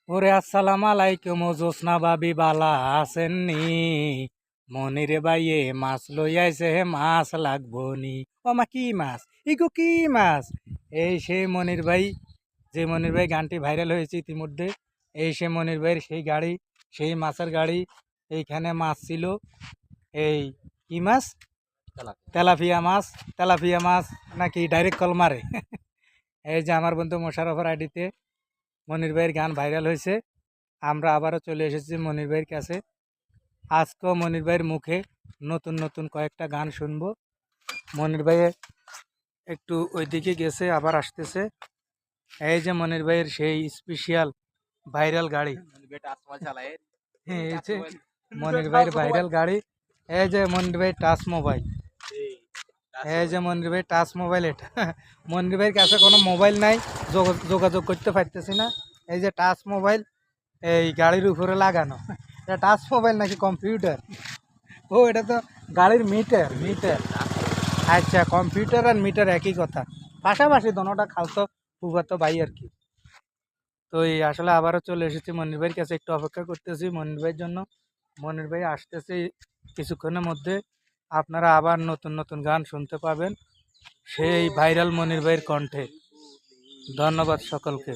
ওরে আসসালাম আলাইকুম ও জোসনা ভাবি বালা আসেননি মনির বাইয়ে মাছ লই আইছে হে মাছ লাগবো নি ও মা কি মাছ ইগো কি মাছ এই সেই মনির ভাই যে মনির ভাই গানটি ভাইরাল হয়েছে ইতিমধ্যে এই সে মনির ভাইয়ের সেই গাড়ি সেই মাছের গাড়ি এইখানে মাছ ছিল এই কি মাছ তেলাপিয়া মাছ নাকি ডাইরেক্ট কল মারে এই যে আমার বন্ধু মোশারফের আইডিতে মনির ভাইয়ের গান ভাইরাল হয়েছে। আমরা আবারও চলে এসেছি মনির ভাইয়ের কাছে। আজকেও মনির ভাইয়ের মুখে নতুন নতুন কয়েকটা গান শুনবো। মনির ভাই একটু ওইদিকে গেছে, আবার আসতেছে। এই যে মনির ভাইয়ের সেই স্পেশাল ভাইরাল গাড়ি, এই যে মনির ভাইয়ের ভাইরাল গাড়ি, এই যে মনির ভাইয়ের টাচ মোবাইল, এই যে মনির ভাই টাচ মোবাইল। এটা মনির ভাইয়ের কাছে কোনো মোবাইল নাই, যোগাযোগ করতে পারতেছি না। এই যে টাচ মোবাইল এই গাড়ির উপরে লাগানো। এটা টাচ মোবাইল নাকি কম্পিউটার? ও এটা তো গাড়ির মিটার। আচ্ছা, কম্পিউটার আর মিটার একই কথা, পাশাপাশি দোনোটা খালতো ফুফাতো ভাই আর কি। তো এই আসলে আবারও চলে এসেছি মনির ভাইয়ের কাছে, একটু অপেক্ষা করতেছি মনির ভাইয়ের জন্য। মনির ভাই আসতেছে কিছুক্ষণের মধ্যে। আপনারা আবার নতুন নতুন গান শুনতে পাবেন সেই ভাইরাল মনির ভাইয়ের কণ্ঠে। ধন্যবাদ সকলকে।